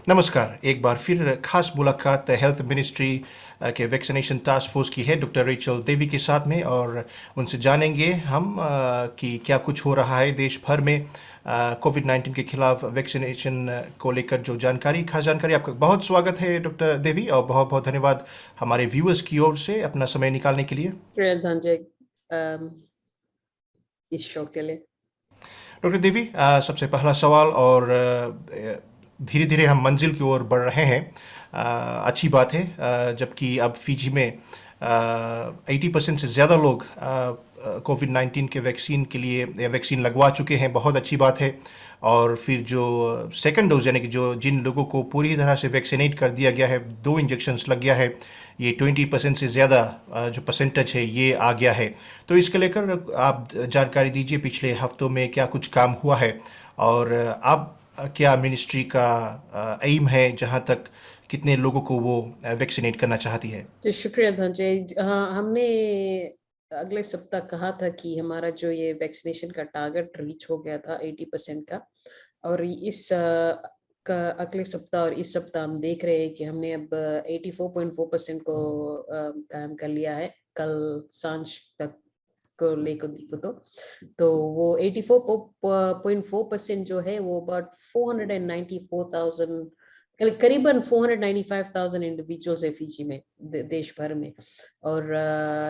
नमस्कार। एक बार फिर खास मुलाकात हेल्थ मिनिस्ट्री के वैक्सीनेशन टास्क फोर्स की है डॉक्टर रेचल देवी के साथ में, और उनसे जानेंगे हम कि क्या कुछ हो रहा है देश भर में कोविड 19 के खिलाफ वैक्सीनेशन को लेकर। जो जानकारी, खास जानकारी, आपका बहुत स्वागत है डॉक्टर देवी, और बहुत बहुत धन्यवाद हमारे व्यूअर्स की ओर से अपना समय निकालने के लिए। धनंजय, इस शो के लिए डॉक्टर देवी, सबसे पहला सवाल, और धीरे धीरे हम मंजिल की ओर बढ़ रहे हैं। अच्छी बात है, जबकि अब फिजी में 80% से ज़्यादा लोग कोविड 19 के वैक्सीन के लिए या वैक्सीन लगवा चुके हैं। बहुत अच्छी बात है। और फिर जो सेकंड डोज, यानी कि जो जिन लोगों को पूरी तरह से वैक्सीनेट कर दिया गया है, 2 इंजेक्शन्स लग गया है, ये 20% से ज़्यादा जो परसेंटेज है ये आ गया है। तो इसके लेकर आप जानकारी दीजिए, पिछले हफ्तों में क्या कुछ काम हुआ है, और अब क्या मिनिस्ट्री का एम है, जहाँ तक कितने लोगों को वो वैक्सीनेट करना चाहती है। तो शुक्रिया धनंजय। हाँ, हमने अगले सप्ताह कहा था कि हमारा जो ये वैक्सीनेशन का टारगेट रीच हो गया था 80% का। और इस का अगले सप्ताह और इस सप्ताह हम देख रहे हैं कि हमने अब 84.4% को कायम कर लिया है। कल सांझ तक को लेकर देखो तो वो 84.4% जो है वो अबाउट 494,000, करीबन 495,000 इंडिविजुअल्स है फिजी में, देश भर में। और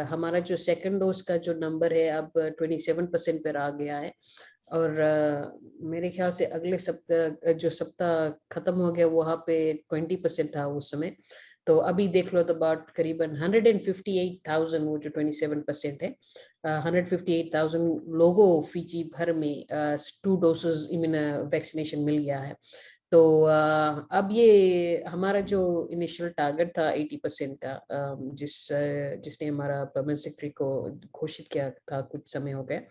हमारा जो सेकंड डोज का जो नंबर है अब 27% पर आ गया है। और मेरे ख्याल से अगले सप्ताह जो सप्ताह खत्म हो गया वहां पे 20% था उस समय। तो अभी देख लो तो अबाउट करीबन 158,000, वो जो 27% है, 158,000 लोगों फिजी भर में 2 डोसेस इम्यून वैक्सीनेशन मिल गया है। तो अब ये हमारा जो इनिशियल टारगेट था 80% का, जिसने हमारा परमानेंट सेक्रेटरी को घोषित किया था कुछ समय हो गया।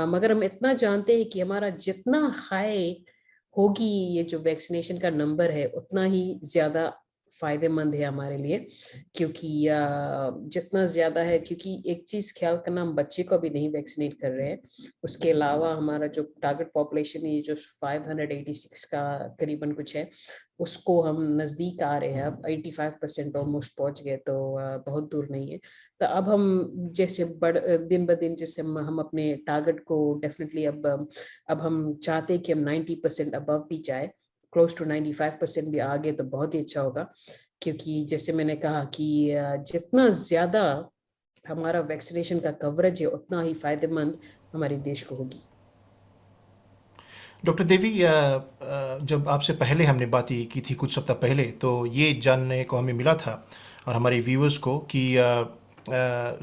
मगर हम इतना जानते हैं कि हमारा जितना हाई होगी ये जो वैक्सीनेशन का नंबर है उतना ही ज्यादा फायदेमंद है हमारे लिए। क्योंकि जितना ज्यादा है, क्योंकि एक चीज ख्याल करना, हम बच्चे को भी नहीं वैक्सीनेट कर रहे हैं। उसके अलावा हमारा जो टारगेट पॉपुलेशन है जो 586 का करीबन कुछ है, उसको हम नजदीक आ रहे हैं। अब 85% ऑलमोस्ट पहुंच गए, तो बहुत दूर नहीं है। तो अब हम जैसे दिन ब दिन जैसे हम अपने टारगेट को डेफिनेटली अब हम चाहते हैं कि हम 90% अबव भी जाए, क्लोज टू 95% भी आ गए तो बहुत ही अच्छा होगा। क्योंकि जैसे मैंने कहा कि जितना ज्यादा हमारा वैक्सीनेशन का कवरेज है उतना ही फायदेमंद हमारे देश को होगी। डॉक्टर देवी, जब आपसे पहले हमने बात की थी कुछ सप्ताह पहले, तो ये जानने को हमें मिला था और हमारे व्यूअर्स को कि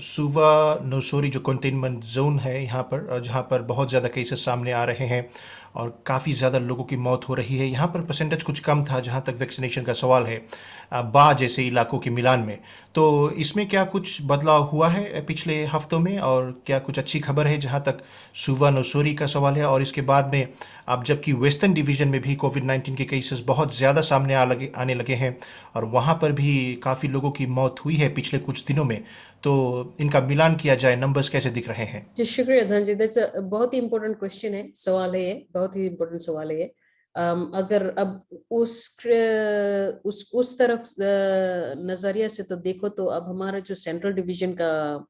सुवा नोसोरी जो कंटेनमेंट जोन है यहाँ पर, जहाँ पर बहुत ज़्यादा केसेस सामने आ रहे हैं और काफ़ी ज़्यादा लोगों की मौत हो रही है, यहाँ पर परसेंटेज कुछ कम था जहाँ तक वैक्सीनेशन का सवाल है, बा जैसे इलाकों के मिलान में। तो इसमें क्या कुछ बदलाव हुआ है पिछले हफ्तों में, और क्या कुछ अच्छी खबर है जहाँ तक सुवा नोसोरी का सवाल है? और इसके बाद में अब जबकि वेस्टर्न डिवीज़न में भी कोविड 19 के केसेस बहुत ज़्यादा सामने आने लगे हैं, और वहाँ पर भी काफ़ी लोगों की मौत हुई है पिछले कुछ दिनों में, तो इनका मिलान किया जाए, नंबर्स कैसे दिख रहे हैं? जी शुक्रिया धनजी, दैट्स बहुत ही इम्पोर्टेंट क्वेश्चन है, सवाल है ये, बहुत ही इम्पोर्टेंट सवाल है ये। अगर अब उस तरफ नजरिया से तो देखो, तो अब हमारा जो सेंट्रल डिवीजन का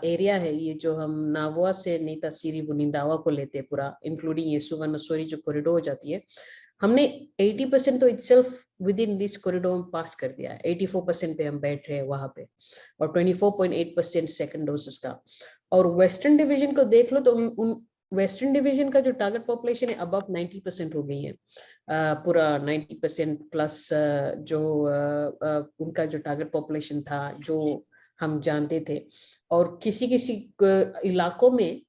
एरिया है, ये जो हम नावुआ से नीता सीरी बुनिंदावा को लेते हैं पूरा, इंक्लूडिंग ये सुवर्णसोरी जो कॉरिडोर हो जाती है, हमने 80% तो itself with in this corridor में पास कर दिया है। 84% पे हम बैठ रहे हैं वहां पे, और 24.8% सेकंड डोसेस का। और वेस्टर्न डिवीजन को देख लो तो उन वेस्टर्न डिवीजन का जो टारगेट पॉपुलेशन है अबव 90% हो गई है। पूरा 90% प्लस जो उनका जो टारगेट पॉपुलेशन था जो हम जानते थे। और किसी किसी इलाकों में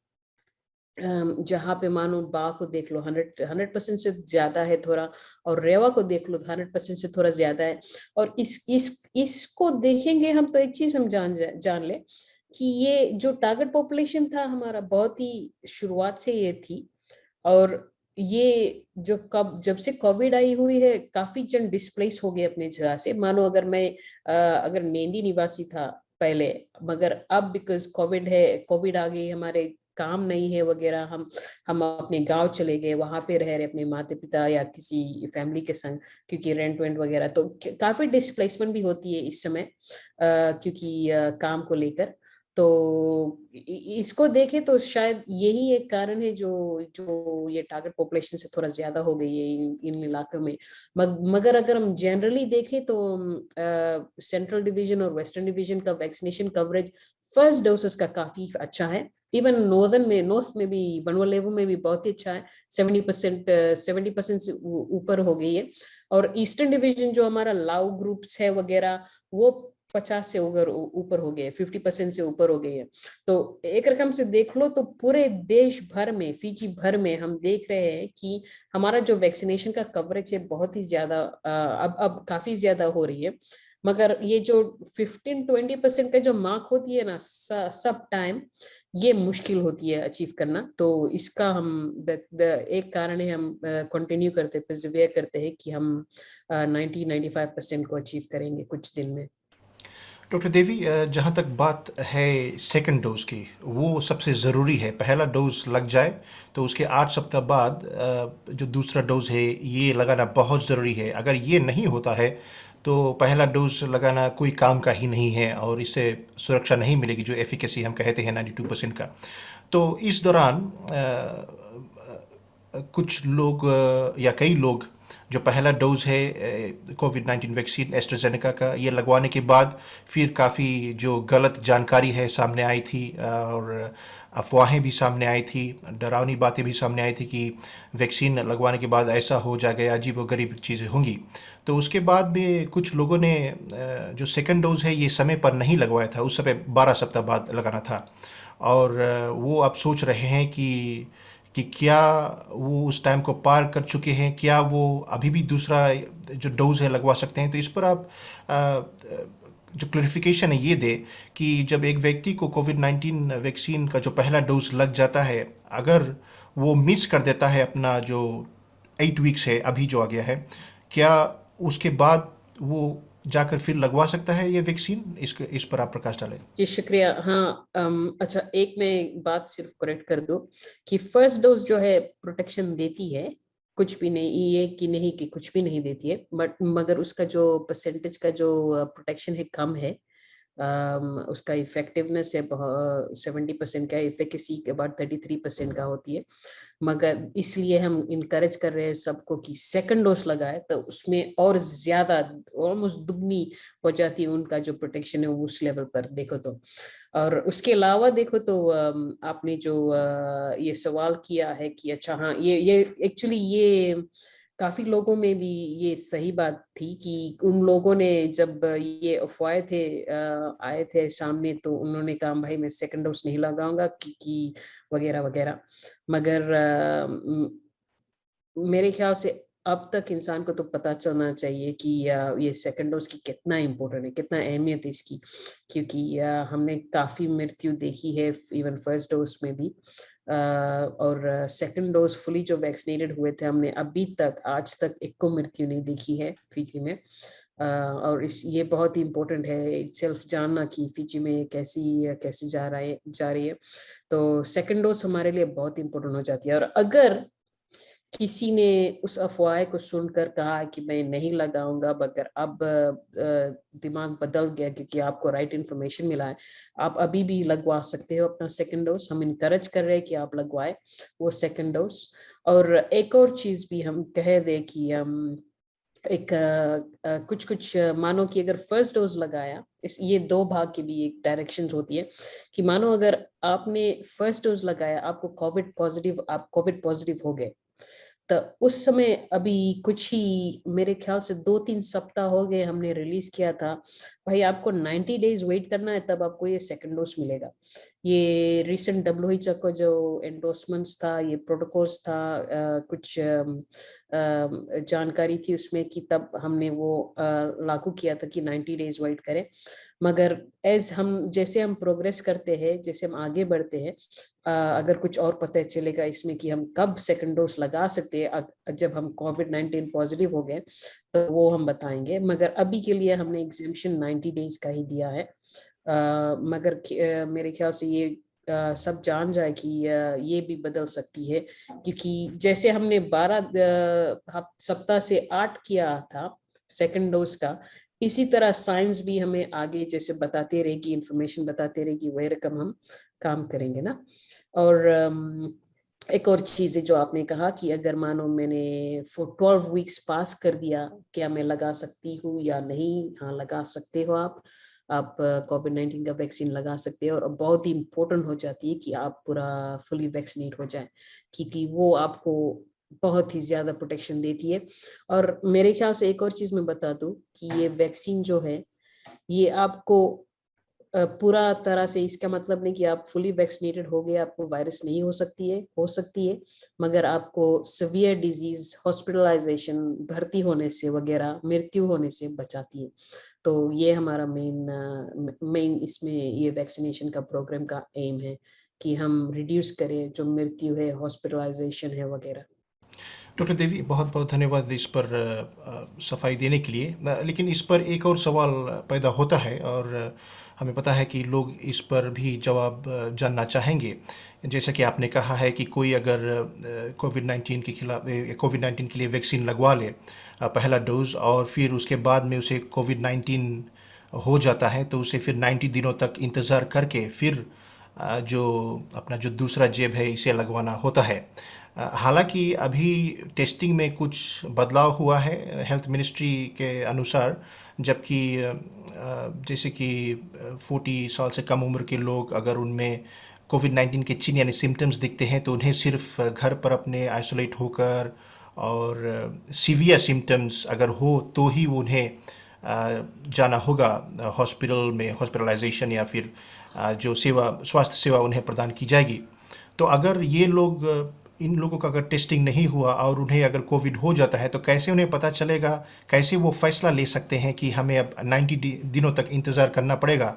जहाँ पे मानो बा को देख लो 100% से ज्यादा है थोड़ा, और रेवा को देख लो 100% से थोड़ा ज्यादा है। और इसको देखेंगे हम तो एक चीज हम जान ले कि ये जो टारगेट पॉपुलेशन था हमारा बहुत ही शुरुआत से ये थी। और ये जो जब से कोविड आई हुई है काफी जन डिस्प्लेस हो गए अपने जगह से। मानो अगर मैं अगर नेंदी निवासी था पहले, मगर अब बिकॉज कोविड है, कोविड आ गई हमारे काम नहीं है वगैरह, हम अपने गांव चले गए, वहां पे रह रहे अपने माता पिता या किसी फैमिली के संग, क्योंकि रेंट वेंट वगैरह, तो काफी डिस्प्लेसमेंट भी होती है इस समय, क्योंकि काम को लेकर। तो इसको देखें तो शायद यही एक कारण है जो जो ये टारगेट पॉपुलेशन से थोड़ा ज्यादा हो गई है इन इलाकों में। मगर अगर हम जनरली देखें तो सेंट्रल डिवीजन और वेस्टर्न डिवीजन का वैक्सीनेशन कवरेज फर्स्ट डोसेस का काफी अच्छा है। इवन नॉर्थ में भी, बनवालेवु में भी बहुत ही अच्छा है। 70% से ऊपर हो गई है। और ईस्टर्न डिवीजन जो हमारा लाओ ग्रुप्स है वगैरह, वो 50 से ऊपर हो गए, 50% से ऊपर हो गई है। तो एक रकम से देख लो तो पूरे देश भर में, फिजी भर में हम देख रहे हैं कि हमारा जो वैक्सीनेशन का कवरेज है बहुत ही ज्यादा, अब काफी ज्यादा हो रही है। मगर ये जो 15-20% का जो मार्क होती है ना सब टाइम, ये मुश्किल होती है अचीव करना। तो इसका हम एक कारण है, हम कंटिन्यू करते, परसिवियर करते हैं कि हम 90-95% को अचीव करेंगे कुछ दिन में। डॉक्टर देवी, जहाँ तक बात है सेकंड डोज की, वो सबसे ज़रूरी है। पहला डोज लग जाए तो उसके 8 सप्ताह बाद जो दूसरा डोज है ये लगाना बहुत ज़रूरी है। अगर ये नहीं होता है तो पहला डोज लगाना कोई काम का ही नहीं है और इससे सुरक्षा नहीं मिलेगी, जो एफिकेसी हम कहते हैं 92% का। तो इस दौरान कुछ लोग या कई लोग जो पहला डोज है कोविड-19 वैक्सीन एस्ट्राजेनेका का, ये लगवाने के बाद फिर काफ़ी जो गलत जानकारी है सामने आई थी और अफवाहें भी सामने आई थी, डरावनी बातें भी सामने आई थी कि वैक्सीन लगवाने के बाद ऐसा हो जाएगा, अजीब व गरीब चीज़ें होंगी। तो उसके बाद भी कुछ लोगों ने जो सेकंड डोज है ये समय पर नहीं लगवाया था, उस समय 12 सप्ताह बाद लगाना था। और वो अब सोच रहे हैं कि क्या वो उस टाइम को पार कर चुके हैं, क्या वो अभी भी दूसरा जो डोज है लगवा सकते हैं। तो इस पर आप जो क्लैरिफिकेशन है ये दे कि जब एक व्यक्ति को कोविड-19 वैक्सीन का जो पहला डोज लग जाता है, अगर वो मिस कर देता है अपना जो 8 वीक्स है अभी जो आ गया है, क्या उसके बाद वो जाकर फिर लगवा सकता है ये वैक्सीन? इस पर आप प्रकाश डालें। जी शुक्रिया। हाँ, अच्छा, एक मैं बात सिर्फ करेक्ट कर दूं कि फर्स्ट डोज जो है प्रोटेक्शन देती है, कुछ भी नहीं, ये कि नहीं कि कुछ भी नहीं देती है, बट मगर उसका जो परसेंटेज का जो प्रोटेक्शन है कम है। उसका इफेक्टिवनेस है 70% का, इफेकेसी के बाद 33% का होती है। मगर इसलिए हम इनकरेज कर रहे हैं सबको कि सेकंड डोज लगाए, तो उसमें और ज्यादा, ऑलमोस्ट दुगनी हो जाती है उनका जो प्रोटेक्शन है उस लेवल पर देखो तो। और उसके अलावा देखो तो आपने जो ये सवाल किया है कि अच्छा, हाँ, ये एक्चुअली ये काफी लोगों में भी ये सही बात थी कि उन लोगों ने जब ये अफवाहें थे आए थे सामने, तो उन्होंने कहा भाई मैं सेकंड डोज नहीं लगाऊंगा कि वगैरह वगैरह। मगर मेरे ख्याल से अब तक इंसान को तो पता चलना चाहिए कि ये सेकंड डोज की कितना इम्पोर्टेंट है, कितना अहमियत है इसकी। क्योंकि हमने काफी मृत्यु देखी है इवन फर्स्ट डोज में भी। और सेकंड डोज फुली जो वैक्सीनेटेड हुए थे, हमने अभी तक आज तक एक को मृत्यु नहीं देखी है फिजी में। और इस ये बहुत ही इम्पोर्टेंट है सेल्फ जानना कि फिजी में कैसी कैसी जा रही है। तो सेकंड डोज हमारे लिए बहुत इंपॉर्टेंट हो जाती है। और अगर किसी ने उस अफवाह को सुनकर कहा कि मैं नहीं लगाऊंगा, मगर अब दिमाग बदल गया क्योंकि आपको राइट इन्फॉर्मेशन मिला है, आप अभी भी लगवा सकते हो अपना सेकंड डोज। हम इनकरेज कर रहे हैं कि आप लगवाए वो सेकंड डोज। और एक और चीज भी हम कह दे कि एक कुछ कुछ मानो कि अगर फर्स्ट डोज लगाया, इस ये दो भाग की भी एक डायरेक्शंस होती है कि मानो अगर आपने फर्स्ट डोज लगाया, आपको कोविड पॉजिटिव हो गए, तो उस समय अभी कुछ ही मेरे ख्याल से 2-3 सप्ताह हो गए हमने रिलीज किया था, भाई आपको 90 डेज वेट करना है तब आपको ये सेकंड डोज मिलेगा। ये रिसेंट डब्ल्यूएचओ का जो एंडोर्समेंट्स था, ये प्रोटोकॉल्स था, कुछ जानकारी थी उसमें कि तब हमने वो लागू किया था कि 90 डेज वेट करें। मगर एज हम जैसे हम प्रोग्रेस करते हैं, जैसे हम आगे बढ़ते हैं, अगर कुछ और पता चलेगा इसमें कि हम कब सेकंड डोज लगा सकते हैं जब हम कोविड-19 पॉजिटिव हो गए, तो वो हम बताएंगे। मगर अभी के लिए हमने एग्जेम्पशन 90 डेज का ही दिया है। मगर मेरे ख्याल से ये सब जान जाए कि ये भी बदल सकती है, क्योंकि जैसे हमने 12 सप्ताह से 8 किया था सेकंड डोज का, इसी तरह साइंस भी हमें आगे जैसे बताते रहेगी, इंफॉर्मेशन बताते रहेगी, वही रकम हम काम करेंगे ना। और एक और चीज है जो आपने कहा कि अगर मानो मैंने 12 वीक्स पास कर दिया, क्या मैं लगा सकती हूँ या नहीं? हाँ, लगा सकते हो आप कोविड-19 का वैक्सीन लगा सकते हो, और बहुत ही इम्पोर्टेंट हो जाती है कि आप पूरा फुली वैक्सीनेट हो जाए, क्योंकि वो आपको बहुत ही ज्यादा प्रोटेक्शन देती है। और मेरे ख्याल से एक और चीज मैं बता दूं कि ये वैक्सीन जो है, ये आपको पूरा तरह से, इसका मतलब नहीं कि आप फुली वैक्सीनेटेड हो गए आपको वायरस नहीं हो सकती है, मगर आपको सिवियर डिजीज, हॉस्पिटलाइजेशन, भर्ती होने से वगैरह, मृत्यु होने से बचाती है। तो ये हमारा मेन इसमें ये वैक्सीनेशन का प्रोग्राम का एम है कि हम रिड्यूस करें जो मृत्यु है, हॉस्पिटलाइजेशन है वगैरह। डॉक्टर देवी, बहुत बहुत धन्यवाद इस पर सफाई देने के लिए। लेकिन इस पर एक और सवाल पैदा होता है, और हमें पता है कि लोग इस पर भी जवाब जानना चाहेंगे। जैसा कि आपने कहा है कि कोई अगर कोविड 19 के लिए वैक्सीन लगवा ले, पहला डोज, और फिर उसके बाद में उसे कोविड 19 हो जाता है, तो उसे फिर 90 दिनों तक इंतज़ार करके फिर जो अपना जो दूसरा जेब है इसे लगवाना होता है। हालांकि अभी टेस्टिंग में कुछ बदलाव हुआ है हेल्थ मिनिस्ट्री के अनुसार, जबकि जैसे कि 40 साल से कम उम्र के लोग, अगर उनमें कोविड 19 के चिन्ह यानी सिम्टम्स दिखते हैं, तो उन्हें सिर्फ घर पर अपने आइसोलेट होकर, और सीवियर सिम्टम्स अगर हो तो ही उन्हें जाना होगा हॉस्पिटल में, हॉस्पिटलाइजेशन, या फिर जो स्वास्थ्य सेवा उन्हें प्रदान की जाएगी। तो अगर ये लोग, इन लोगों का अगर टेस्टिंग नहीं हुआ और उन्हें अगर कोविड हो जाता है, तो कैसे उन्हें पता चलेगा, कैसे वो फैसला ले सकते हैं कि हमें अब 90 दिनों तक इंतज़ार करना पड़ेगा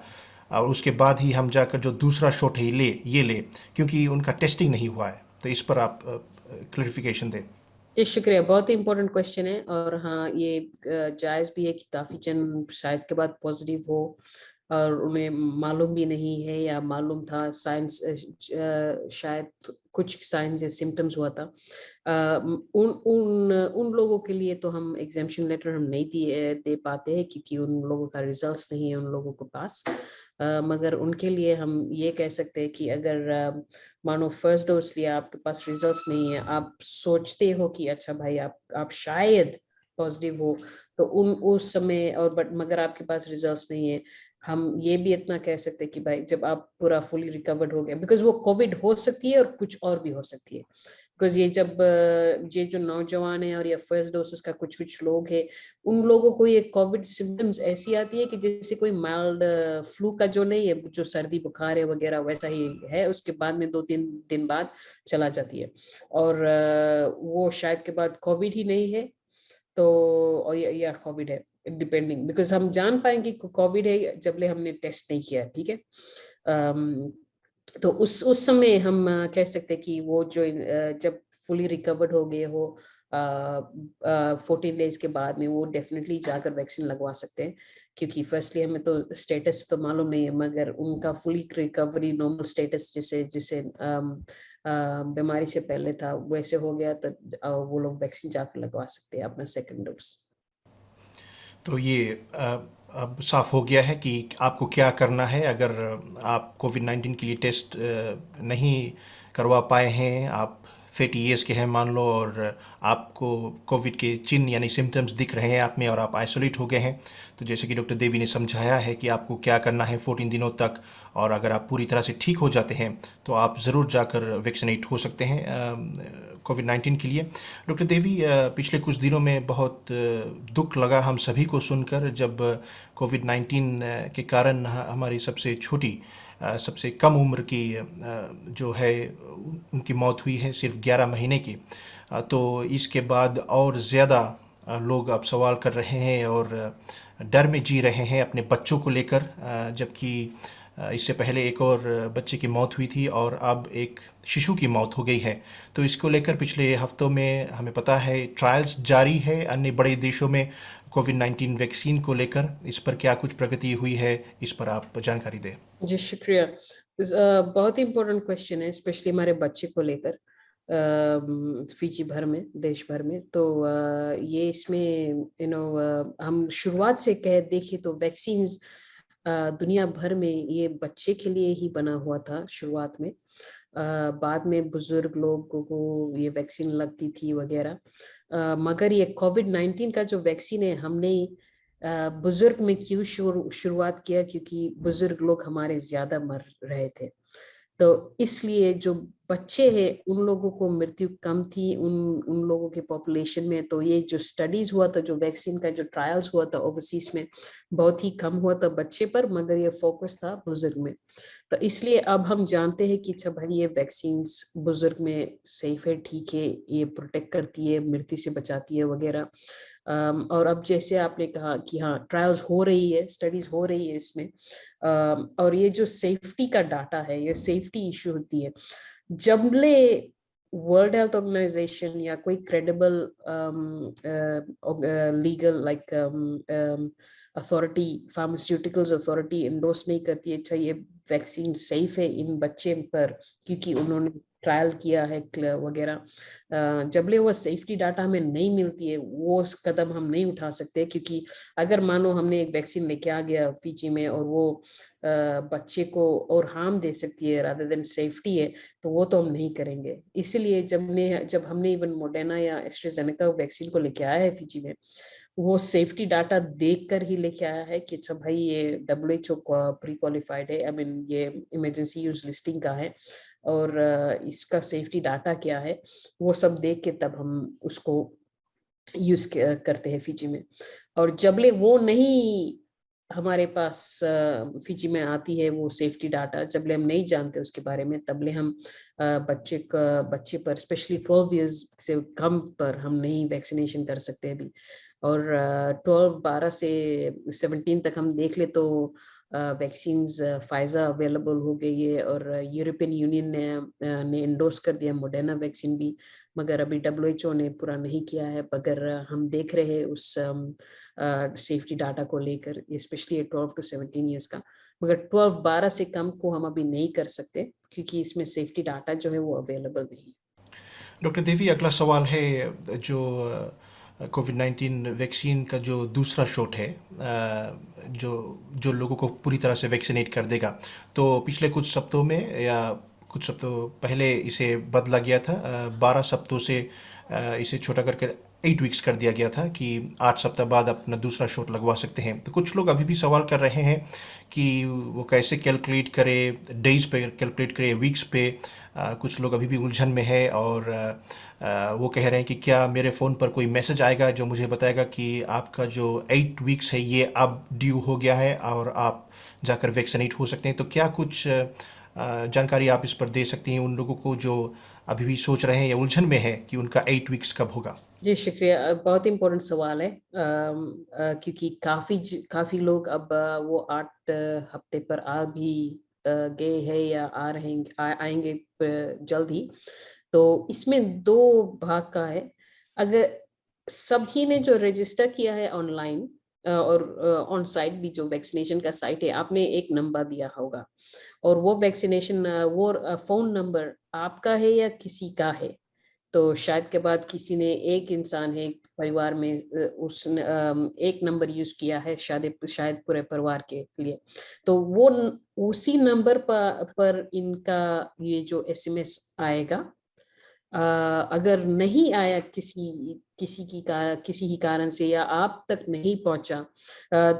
और उसके बाद ही हम जाकर जो दूसरा शॉट है ये ले, क्योंकि उनका टेस्टिंग नहीं हुआ है। तो इस पर आप क्लैरिफिकेशन दें। जी शुक्रिया, बहुत ही इम्पोर्टेंट क्वेश्चन है। और हाँ, ये जायज़ भी है कि काफ़ी जन शायद के बाद पॉजिटिव हो और उन्हें मालूम भी नहीं है, या मालूम था, साइंस शायद कुछ साइंस या सिम्टम्स हुआ था। उन उन उन लोगों के लिए तो हम एग्जामिशन लेटर हम नहीं दे पाते हैं, क्योंकि उन लोगों का रिजल्ट्स नहीं है उन लोगों के पास। मगर उनके लिए हम ये कह सकते हैं कि अगर मानो फर्स्ट डोज लिया, आपके पास रिजल्ट्स नहीं है, आप सोचते हो कि अच्छा भाई आप शायद पॉजिटिव हो, तो उस समय, और बट मगर आपके पास रिजल्ट्स नहीं है, हम ये भी इतना कह सकते हैं कि भाई जब आप पूरा फुली रिकवर्ड हो गए, बिकॉज वो कोविड हो सकती है और कुछ और भी हो सकती है। बिकॉज ये जब ये जो नौजवान है और ये फर्स्ट डोसेस का कुछ कुछ लोग है, उन लोगों को ये कोविड सिम्टम्स ऐसी आती है कि जैसे कोई माइल्ड फ्लू का जो नहीं है, जो सर्दी बुखार है वगैरह, वैसा ही है। उसके बाद में 2-3 दिन बाद चला जाती है, और वो शायद के बाद कोविड ही नहीं है, तो और या कोविड है, डिपेंडिंग, बिकॉज हम जान पाएंगे कि कोविड है जबले हमने टेस्ट नहीं किया, ठीक है। तो उस समय हम कह सकते हैं कि वो जो जब फुली रिकवर्ड हो गए हो 14 डेज के बाद में, वो डेफिनेटली जाकर वैक्सीन लगवा सकते हैं, क्योंकि फर्स्टली हमें तो स्टेटस तो मालूम नहीं है, मगर उनका फुली रिकवरी, नॉर्मल स्टेटस जिसे जिसे बीमारी से पहले था, वैसे हो गया, तो वो लोग वैक्सीन जाकर लगवा सकते हैं अपना सेकेंड डोज। तो ये अब साफ हो गया है कि आपको क्या करना है अगर आप कोविड 19 के लिए टेस्ट नहीं करवा पाए हैं, आप 30 ईयर्स के हैं मान लो, और आपको कोविड के चिन्ह यानी सिम्टम्स दिख रहे हैं आप में, और आप आइसोलेट हो गए हैं। तो जैसे कि डॉक्टर देवी ने समझाया है कि आपको क्या करना है 14 दिनों तक, और अगर आप पूरी तरह से ठीक हो जाते हैं तो आप ज़रूर जाकर वैक्सीनेट हो सकते हैं कोविड 19 के लिए। डॉक्टर देवी, पिछले कुछ दिनों में बहुत दुख लगा हम सभी को सुनकर, जब कोविड 19 के कारण हमारी सबसे छोटी, सबसे कम उम्र की जो है उनकी मौत हुई है, सिर्फ 11 महीने की। तो इसके बाद और ज़्यादा लोग अब सवाल कर रहे हैं और डर में जी रहे हैं अपने बच्चों को लेकर, जबकि इससे पहले एक और बच्चे की मौत हुई थी और अब एक शिशु की मौत हो गई है। तो इसको लेकर पिछले हफ्तों में हमें पता है ट्रायल्स जारी है अन्य बड़े देशों में कोविड 19 वैक्सीन को लेकर। इस पर क्या कुछ प्रगति हुई है, इस पर आप जानकारी दें। जी शुक्रिया। बहुत ही इम्पोर्टेंट क्वेश्चन है, स्पेशली हमारे बच्चे को लेकर फीजी भर में, देश भर में। तो ये इसमें हम शुरुआत से कह देखें तो वैक्सीन दुनिया भर में ये बच्चे के लिए ही बना हुआ था शुरुआत में। बाद में बुजुर्ग लोगों को ये वैक्सीन लगती थी वगैरह। मगर ये कोविड-19 का जो वैक्सीन है, हमने बुजुर्ग में क्यों शुरुआत किया, क्योंकि बुजुर्ग लोग हमारे ज्यादा मर रहे थे। तो इसलिए जो बच्चे हैं उन लोगों को मृत्यु कम थी उन उन लोगों के पॉपुलेशन में। तो ये जो स्टडीज हुआ था, जो वैक्सीन का जो ट्रायल्स हुआ था ओवरसीज में, बहुत ही कम हुआ था बच्चे पर, मगर ये फोकस था बुजुर्ग में। तो इसलिए अब हम जानते हैं कि अच्छा भाई ये वैक्सीन बुजुर्ग में सेफ है, ठीक है, ये प्रोटेक्ट करती है, मृत्यु से बचाती है वगैरह। और अब जैसे आपने कहा कि हाँ ट्रायल्स हो रही है, स्टडीज हो रही है इसमें। और ये जो सेफ्टी का डाटा है, ये सेफ्टी इशू होती है जबले वर्ल्ड हेल्थ ऑर्गेनाइजेशन या कोई credible legal like authority, pharmaceuticals authority endorse नहीं करती है अच्छा ये वैक्सीन सेफ है इन बच्चे पर क्योंकि उन्होंने ट्रायल किया है वगैरह। जबले वो सेफ्टी डाटा हमें नहीं मिलती है, वो कदम हम नहीं उठा सकते। क्योंकि अगर मानो हमने एक वैक्सीन लेके आ गया फीजी में और वो बच्चे को और हार्म दे सकती है रादर देन सेफ्टी है, तो वो तो हम नहीं करेंगे। इसीलिए जब हमने इवन मोडेना या एस्ट्राजेनेका वैक्सीन को लेके आया है फीजी में, वो सेफ्टी डाटा देख कर ही लेके आया है कि अच्छा भाई ये WHO प्री क्वालिफाइड है, आई मीन ये इमरजेंसी यूज लिस्टिंग का है, और इसका सेफ्टी डाटा क्या है वो सब देख के तब हम उसको यूज करते हैं फीजी में। और जबले वो नहीं हमारे पास फीजी में आती है वो सेफ्टी डाटा, जबले हम नहीं जानते उसके बारे में, तबले हम बच्चे पर स्पेशली 12 इयर्स से कम पर हम नहीं वैक्सीनेशन कर सकते अभी। और 12 से 17 तक हम देख ले तो वैक्सीन फाइजर अवेलेबल हो गई है, और यूरोपियन यूनियन ने इंडोर्स कर दिया मोडेना वैक्सीन भी। मगर अभी WHO ने पूरा नहीं किया है, मगर हम देख रहे हैं उस सेफ्टी डाटा को लेकर, स्पेशली 12 to 17 ईयर्स का। मगर 12 से कम को हम अभी नहीं कर सकते क्योंकि इसमें सेफ्टी डाटा जो है वो अवेलेबल नहीं। डॉक्टर देवी, अगला सवाल है जो कोविड-19 वैक्सीन का जो दूसरा शॉट है, जो जो लोगों को पूरी तरह से वैक्सीनेट कर देगा। तो पिछले कुछ सप्ताहों में या कुछ सप्ताह पहले इसे बदला गया था, 12 सप्ताहों से इसे छोटा करके 8 वीक्स कर दिया गया था कि 8 सप्ताह बाद अपना दूसरा शॉट लगवा सकते हैं। तो कुछ लोग अभी भी सवाल कर रहे हैं कि वो कैसे कैलकुलेट करे, डेज पे कैलकुलेट करे, वीक्स पे। कुछ लोग अभी भी उलझन में है और वो कह रहे हैं कि क्या मेरे फ़ोन पर कोई मैसेज आएगा जो मुझे बताएगा कि आपका जो 8 वीक्स है ये अब ड्यू हो गया है और आप जाकर वैक्सीनेट हो सकते हैं। तो क्या कुछ जानकारी आप इस पर दे सकती हैं उन लोगों को जो अभी भी सोच रहे हैं या उलझन में है कि उनका 8 वीक्स कब होगा? जी शुक्रिया, बहुत इम्पोर्टेंट सवाल है। क्योंकि काफी लोग अब वो 8 हफ्ते पर आ भी गए हैं या आ रहे आएंगे जल्द ही। तो इसमें दो भाग का है। अगर सभी ने जो रजिस्टर किया है ऑनलाइन और ऑन साइट भी, जो वैक्सीनेशन का साइट है, आपने एक नंबर दिया होगा, और वो वैक्सीनेशन वो फोन नंबर आपका है या किसी का है। तो शायद के बाद किसी ने, एक इंसान है परिवार में, उसने एक नंबर यूज किया है शायद पूरे परिवार के लिए। तो वो उसी नंबर पर इनका ये जो SMS आएगा। अगर नहीं आया किसी ही कारण से, या आप तक नहीं पहुंचा,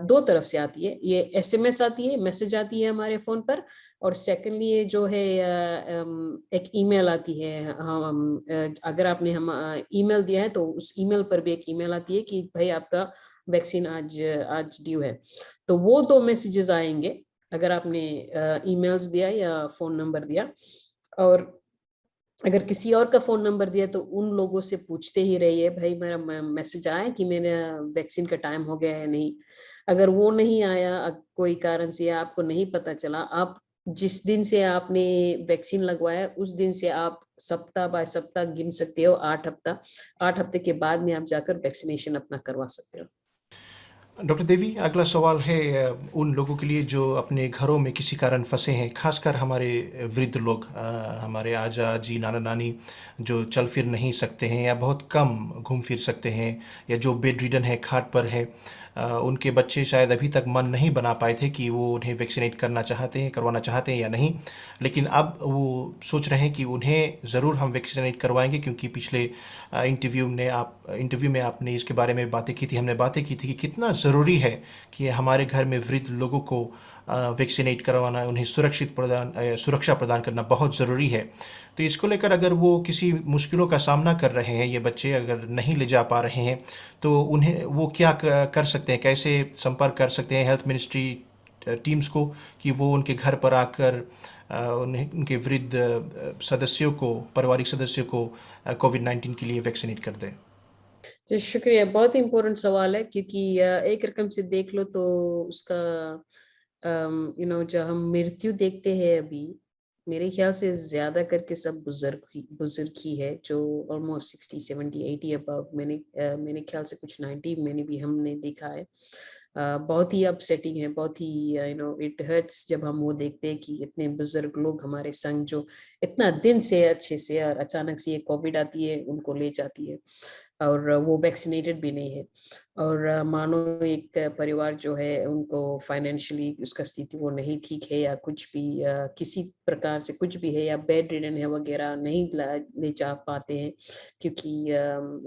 दो तरफ से आती है ये SMS आती है, मैसेज आती है हमारे फोन पर। और सेकेंडली ये जो है एक ईमेल आती है। अगर आपने हम ईमेल दिया है तो उस ईमेल पर भी एक ईमेल आती है कि भाई आपका वैक्सीन आज आज ड्यू है। तो वो दो मैसेजेस आएंगे अगर आपने ईमेल्स दिया या फोन नंबर दिया। और अगर किसी और का फोन नंबर दिया तो उन लोगों से पूछते ही रहिए भाई मेरा मैसेज आया कि मेरा वैक्सीन का टाइम हो गया है नहीं। अगर वो नहीं आया कोई कारण से, या आपको नहीं पता चला, आप जिस दिन से आपने वैक्सीन लगवाया उस दिन से आप सप्ताह बाय सप्ताह गिन सकते हो। 8 हफ्ते के बाद में आप जाकर वैक्सीनेशन अपना करवा सकते हो। डॉक्टर देवी, अगला सवाल है उन लोगों के लिए जो अपने घरों में किसी कारण फंसे हैं, खासकर हमारे वृद्ध लोग, हमारे आजा जी, नाना नानी, जो चल फिर नहीं सकते हैं या बहुत कम घूम फिर सकते हैं, या जो बेड रिडन है, खाट पर है। उनके बच्चे शायद अभी तक मन नहीं बना पाए थे कि वो उन्हें वैक्सीनेट करना चाहते हैं, करवाना चाहते हैं या नहीं, लेकिन अब वो सोच रहे हैं कि उन्हें ज़रूर हम वैक्सीनेट करवाएंगे, क्योंकि पिछले इंटरव्यू में आपने इसके बारे में बातें की थी, हमने बातें की थी कि कितना ज़रूरी है कि हमारे घर में वृद्ध लोगों को वैक्सीनेट करवाना, उन्हें सुरक्षा प्रदान करना बहुत ज़रूरी है। तो इसको लेकर अगर वो किसी मुश्किलों का सामना कर रहे हैं, ये बच्चे अगर नहीं ले जा पा रहे हैं, तो उन्हें वो क्या कर सकते हैं, कैसे संपर्क कर सकते हैं हेल्थ मिनिस्ट्री टीम्स को, कि वो उनके घर पर आकर उन्हें, उनके वृद्ध सदस्यों को, पारिवारिक सदस्यों को कोविड-19 के लिए वैक्सीनेट कर दें? जी शुक्रिया, बहुत इम्पोर्टेंट सवाल है, क्योंकि एक रकम से देख लो तो उसका जब हम मृत्यु देखते हैं अभी, मेरे ख्याल से ज्यादा करके सब बुजुर्ग ही है, जो ऑलमोस्ट 60 70 80 अबव। मैंने ख्याल से कुछ 90 मैंने भी हमने देखा है। बहुत ही अपसेटिंग है, बहुत ही इट हर्ट्स जब हम वो देखते हैं कि इतने बुजुर्ग लोग हमारे संग जो इतना दिन से अच्छे से, और अचानक से ये कोविड आती है, उनको ले जाती है, और वो वैक्सीनेटेड भी नहीं है। और मानो एक परिवार जो है, उनको फाइनेंशियली उसका स्थिति वो नहीं ठीक है, या कुछ भी किसी प्रकार से कुछ भी है, या बेड रिडन है वगैरह, नहीं ले जा पाते हैं, क्योंकि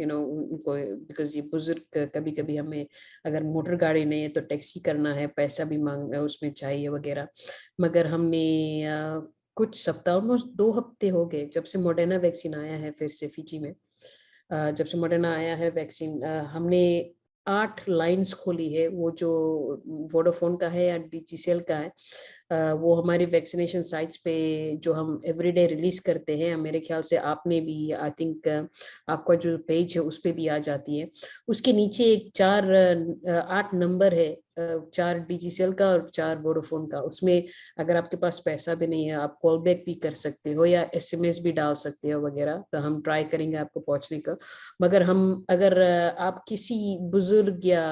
उनको, बिकॉज ये बुजुर्ग कभी कभी हमें, अगर मोटर गाड़ी नहीं है तो टैक्सी करना है, पैसा भी मांग उसमें चाहिए वगैरह। मगर हमने कुछ सप्ताह, ऑलमोस्ट 2 हफ्ते हो गए जब से मॉडर्ना वैक्सीन आया है फिर से फिजी में। जब से मॉडर्ना आया है वैक्सीन, हमने 8 लाइन्स खोली है, वो जो वोडाफोन का है या डीजीसीएल का है। वो हमारी वैक्सीनेशन साइट्स पे जो हम एवरीडे रिलीज करते हैं, मेरे ख्याल से आपने भी, आई थिंक आपका जो पेज है उस पे भी आ जाती है। उसके नीचे एक 8 नंबर है, 4 डीजीसीएल का और 4 वोडाफोन का। उसमें अगर आपके पास पैसा भी नहीं है, आप कॉल बैक भी कर सकते हो या एसएमएस भी डाल सकते हो वगैरह, तो हम ट्राई करेंगे आपको पहुंचने का। मगर हम, अगर आप किसी बुजुर्ग या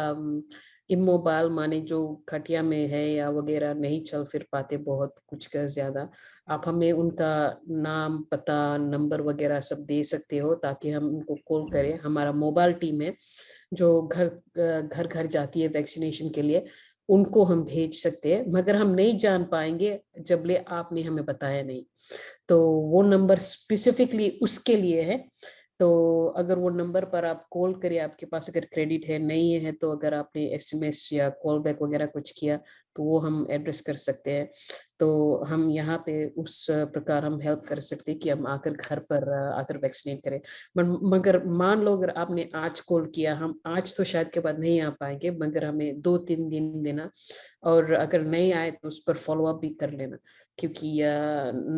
इमोबाइल, माने जो खटिया में है या वगैरह, नहीं चल फिर पाते बहुत कुछ का ज्यादा, आप हमें उनका नाम, पता, नंबर वगैरह सब दे सकते हो, ताकि हम उनको कॉल करें। हमारा मोबाइल टीम है जो घर घर घर जाती है वैक्सीनेशन के लिए, उनको हम भेज सकते हैं। मगर हम नहीं जान पाएंगे जबले आपने हमें बताया नहीं। तो वो नंबर स्पेसिफिकली उसके लिए है। तो अगर वो नंबर पर आप कॉल करिए, आपके पास अगर क्रेडिट है, नहीं है तो अगर आपने एसएमएस या कॉल बैक वगैरह कुछ किया, तो वो हम एड्रेस कर सकते हैं। तो हम यहाँ पे उस प्रकार हम हेल्प कर सकते हैं कि हम आकर घर पर आकर वैक्सीनेट करें। मगर मान लो अगर आपने आज कॉल किया, हम आज तो शायद के बाद नहीं आ पाएंगे, मगर हमें 2 3 दिन देना, और अगर नहीं आए तो उस पर फॉलो अप भी कर लेना, क्योंकि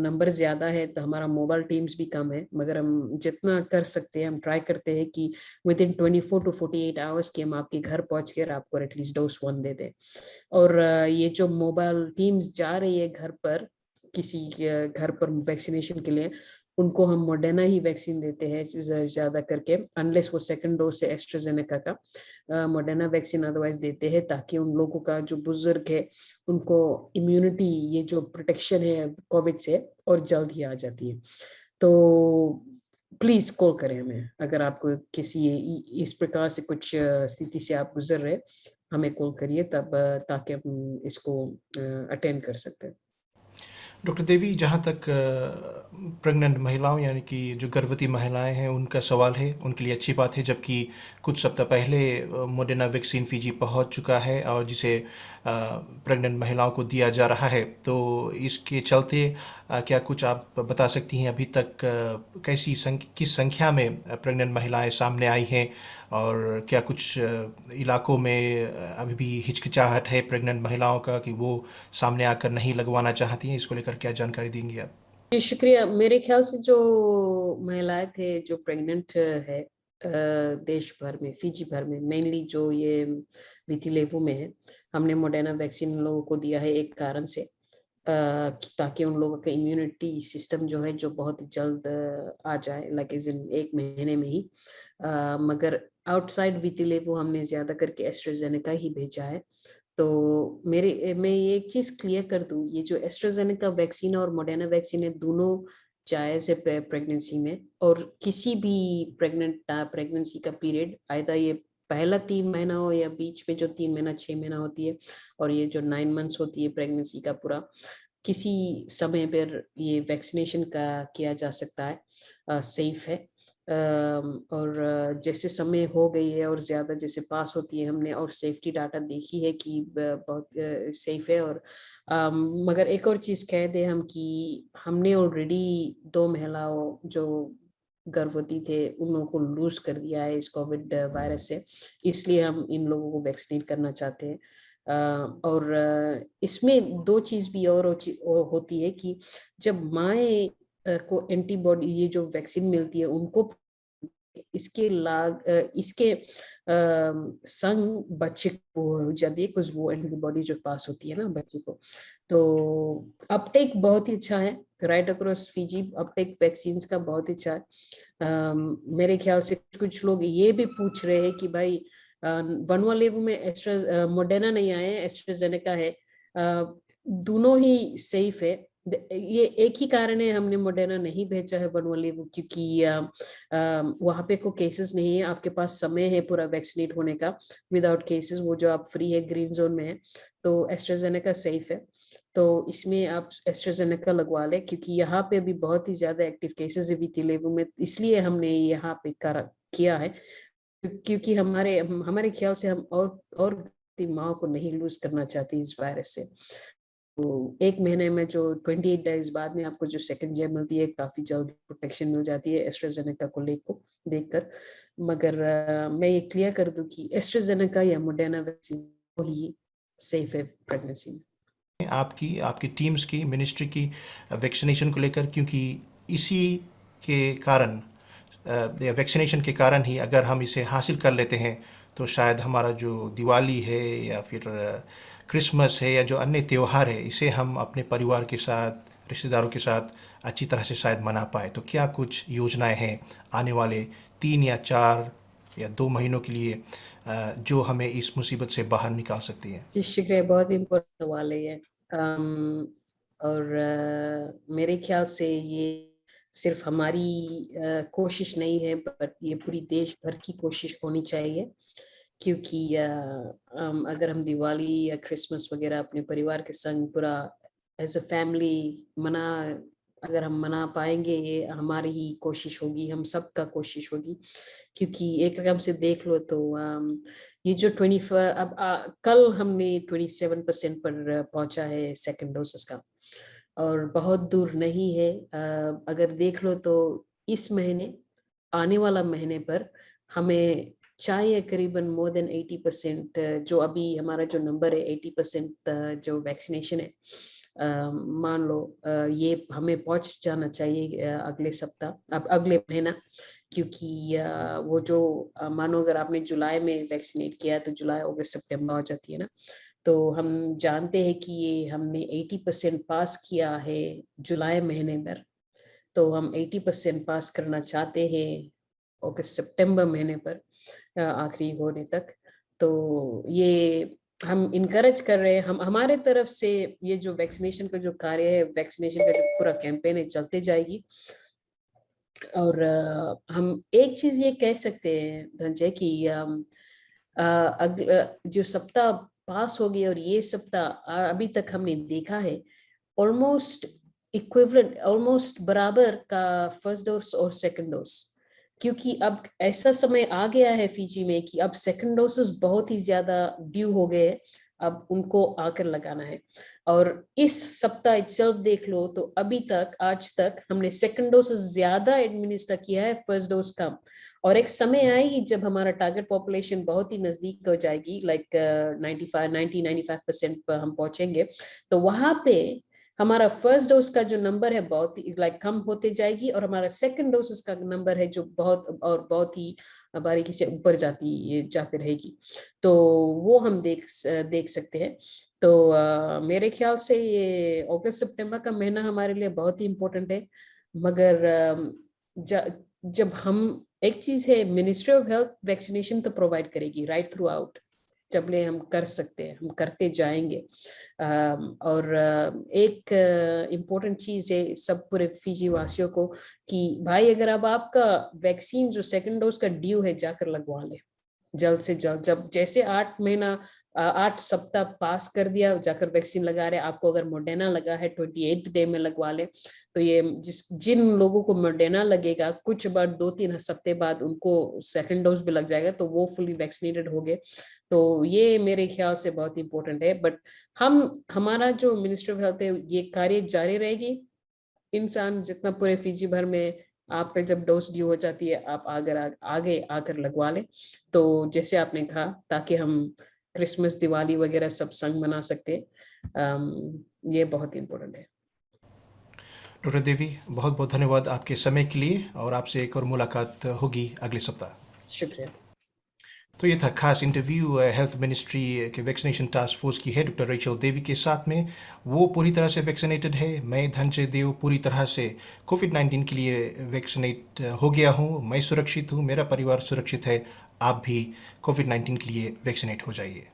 नंबर ज्यादा है तो हमारा मोबाइल टीम्स भी कम है। मगर हम जितना कर सकते हैं, हम ट्राई करते हैं कि विद इन 24 to 48 आवर्स की हम आपके घर पहुंच कर आपको एटलीस्ट डोज 1 दे दें। और ये जो मोबाइल टीम्स जा रही है घर पर, किसी घर पर वैक्सीनेशन के लिए, उनको हम मॉडर्ना ही वैक्सीन देते हैं ज्यादा करके, अनलेस वो सेकंड डोज से एस्ट्राजेनेका का मॉडर्ना वैक्सीन अदरवाइज देते हैं, ताकि उन लोगों का जो बुजुर्ग है, उनको इम्यूनिटी, ये जो प्रोटेक्शन है कोविड से, और जल्द ही आ जाती है। तो प्लीज कॉल करें हमें, अगर आपको किसी इस प्रकार से कुछ स्थिति से आप गुजर रहे, हमें कॉल करिए तब, ताकि हम इसको अटेंड कर सकते हैं। डॉक्टर देवी, जहाँ तक प्रेग्नेंट महिलाओं, यानी कि जो गर्भवती महिलाएं हैं, उनका सवाल है, उनके लिए अच्छी बात है, जबकि कुछ सप्ताह पहले मोडेना वैक्सीन फिजी पहुंच चुका है, और जिसे प्रेग्नेंट महिलाओं को दिया जा रहा है। तो इसके चलते क्या कुछ आप बता सकती हैं, अभी तक किस संख्या में प्रेग्नेंट महिलाएं सामने आई हैं, और क्या कुछ इलाकों में अभी भी हिचकिचाहट है प्रेग्नेंट महिलाओं का कि वो सामने आकर नहीं लगवाना चाहती हैं? इसको लेकर क्या जानकारी देंगी आप? जी शुक्रिया। मेरे ख्याल से जो महिलाएं थे जो प्रेग्नेंट है, देश भर में, फिजी भर में, मेनली जो ये वितिलेवु में है, हमने मोडेना वैक्सीन लोगों को दिया है एक कारण से, ताकि उन लोगों का इम्यूनिटी सिस्टम जो है जो बहुत ही जल्द आ जाए, लाइक इज इन 1 महीने में ही। मगर आउटसाइड वितिले वो हमने ज्यादा करके एस्ट्राजेनेका ही भेजा है। तो मैं ये एक चीज क्लियर कर दूं, ये जो एस्ट्राजेनेका वैक्सीन और मॉडर्ना वैक्सीन है, दोनों जायज है प्रेगनेंसी में। और किसी भी प्रेगनेंसी का पीरियड, आयदा ये पहला 3 महीना हो या बीच में जो 3 महीना 6 महीना होती है, और ये जो 9 मंथ्स होती है प्रेगनेंसी का पूरा, किसी समय पर ये वैक्सीनेशन का किया जा सकता है, सेफ है। और जैसे समय हो गई है और ज्यादा जैसे पास होती है, हमने और सेफ्टी डाटा देखी है कि बहुत सेफ है। और मगर एक और चीज कह दे हम कि हमने ऑलरेडी 2 महिलाओं जो गर्भवती थे उन लोगों को लूज कर दिया है इस कोविड वायरस से, इसलिए हम इन लोगों को वैक्सीनेट करना चाहते हैं। और इसमें दो चीज भी और होती है कि जब माए को एंटीबॉडी, ये जो वैक्सीन मिलती है उनको, इसके संग बच्चे को हो जाती है कुछ वो एंटीबॉडी जो पास होती है ना बच्चे को। तो अपटेक बहुत ही अच्छा है right across Fiji, Uptake vaccine का बहुत ही अच्छा है। मेरे ख्याल से कुछ लोग ये भी पूछ रहे हैं कि भाई वनवालेव में एस्ट्रा मोडेना नहीं आए, एस्ट्राजेनेका है। दोनों ही सेफ है। ये एक ही कारण है हमने मोडेना नहीं भेजा है वनवालेव, क्योंकि वहां पे कोई केसेस नहीं है, आपके पास समय है पूरा वैक्सीनेट होने का विदाउट केसेस, वो जो आप फ्री है ग्रीन जोन में है। तो एस्ट्राजेनेका सेफ है, तो इसमें आप एस्ट्राजेनेका लगवा ले, क्योंकि यहाँ पे अभी बहुत ही ज्यादा एक्टिव केसेस है वितिलेबु में, इसलिए हमने यहाँ पे किया है, क्योंकि हमारे हमारे ख्याल से हम और माँ को नहीं लूज करना चाहते इस वायरस से। तो 1 महीने में जो 28 डेज बाद में आपको जो सेकंड जेब मिलती है, काफी जल्द प्रोटेक्शन मिल जाती है एस्ट्राजेनेका को देखकर। मगर मैं ये क्लियर कर दूं कि एस्ट्राजेनेका या मोडेना वैक्सीन ही सेफ है प्रेगनेंसी में। आपकी आपकी टीम्स की मिनिस्ट्री की वैक्सीनेशन को लेकर, क्योंकि इसी के कारण वैक्सीनेशन के कारण ही अगर हम इसे हासिल कर लेते हैं तो शायद हमारा जो दिवाली है या फिर क्रिसमस है या जो अन्य त्यौहार है, इसे हम अपने परिवार के साथ, रिश्तेदारों के साथ अच्छी तरह से शायद मना पाए। तो क्या कुछ योजनाएं हैं आने वाले 3 या 4 या 2 महीनों के लिए जो हमें इस मुसीबत से बाहर निकाल सकती है? जी शुक्रिया, बहुत इम्पोर्टेंट सवाल है ये। और मेरे ख्याल से ये सिर्फ हमारी कोशिश नहीं है, बट ये पूरी देश भर की कोशिश होनी चाहिए। क्योंकि अगर हम दिवाली या क्रिसमस वगैरह अपने परिवार के संग पूरा एज अ फैमिली मना अगर हम मना पाएंगे, ये हमारी ही कोशिश होगी, हम सबका कोशिश होगी। क्योंकि एक रकम से देख लो तो ये जो 24 अब कल हमने 27% पर पहुंचा है सेकंड डोसेस का, और बहुत दूर नहीं है। अगर देख लो तो इस महीने, आने वाला महीने पर हमें चाहिए करीबन मोर देन 80%, जो अभी हमारा जो नंबर है 80% जो वैक्सीनेशन है, मान लो ये हमें पहुंच जाना चाहिए अगले सप्ताह, अब अगले महीना। क्योंकि वो जो मानो अगर आपने जुलाई में वैक्सीनेट किया तो जुलाई अगस्त सितंबर हो जाती है ना, तो हम जानते हैं कि ये हमने 80% पास किया है जुलाई महीने में, तो हम 80% पास करना चाहते हैं अगस्त सितंबर महीने पर आखिरी होने तक। तो ये हम इनकरेज कर रहे हैं, हम हमारे तरफ से ये जो वैक्सीनेशन का जो कार्य है, वैक्सीनेशन का जो पूरा कैंपेन है चलते जाएगी। और हम एक चीज ये कह सकते हैं धनंजय कि जो सप्ताह पास हो गए और ये सप्ताह अभी तक हमने देखा है ऑलमोस्ट इक्विवेलेंट, ऑलमोस्ट बराबर का फर्स्ट डोज और सेकंड डोज। क्योंकि अब ऐसा समय आ गया है फिजी में कि अब सेकंड डोसेस बहुत ही ज्यादा ड्यू हो गए हैं, अब उनको आकर लगाना है। और इस सप्ताह इटसेल्फ देख लो तो अभी तक आज तक हमने सेकंड डोज ज्यादा एडमिनिस्टर किया है, फर्स्ट डोज कम। और एक समय आएगी जब हमारा टारगेट पॉपुलेशन बहुत ही नजदीक हो जाएगी, लाइक 95% पर हम पहुंचेंगे, तो वहां पे हमारा फर्स्ट डोज का जो नंबर है बहुत ही लाइक कम होते जाएगी, और हमारा सेकंड डोसेस का नंबर है जो बहुत ही बारीकी से ऊपर जाते रहेगी। तो वो हम देख सकते हैं। तो मेरे ख्याल से ये अगस्त सितंबर का महीना हमारे लिए बहुत ही इम्पोर्टेंट है। मगर जब हम, एक चीज है, मिनिस्ट्री ऑफ हेल्थ वैक्सीनेशन तो प्रोवाइड करेगी राइट थ्रू आउट, जब ले हम कर सकते हैं हम करते जाएंगे। और एक इम्पोर्टेंट चीज है सब पूरे फिजी वासियों को कि भाई अगर अब आपका वैक्सीन जो सेकंड डोज का ड्यू है जाकर लगवा ले जल्द से जल्द। जब जैसे 8 महीना 8 सप्ताह पास कर दिया जाकर वैक्सीन लगा रहे, आपको अगर मोडेना लगा है 28 डे में लगवा ले। तो ये जिन लोगों को मोडेना लगेगा कुछ बार 2-3 हफ्ते बाद उनको सेकंड डोज भी लग जाएगा, तो वो फुली वैक्सीनेटेड हो गए। तो ये मेरे ख्याल से बहुत इंपॉर्टेंट है। बट हमारा जो मिनिस्ट्री ऑफ हेल्थ है ये कार्य जारी रहेगी। इंसान जितना पूरे फिजी भर में आपका जब डोज ड्यू हो जाती है आप आगे आकर लगवा लें। तो जैसे आपने कहा, ताकि हम क्रिसमस दिवाली वगैरह सब संग मना सकते हैं। ये बहुत इंपॉर्टेंट है। डॉक्टर देवी, बहुत बहुत धन्यवाद आपके समय के लिए, और आपसे एक और मुलाकात होगी अगले सप्ताह। शुक्रिया। तो ये था खास इंटरव्यू हेल्थ मिनिस्ट्री के वैक्सीनेशन टास्क फोर्स की है डॉक्टर रेचल देवी के साथ में। वो पूरी तरह से वैक्सीनेटेड है। मैं धनंजय देव पूरी तरह से कोविड-19 के लिए वैक्सीनेट हो गया हूँ। मैं सुरक्षित हूँ, मेरा परिवार सुरक्षित है। आप भी कोविड-19 के लिए वैक्सीनेट हो जाइए।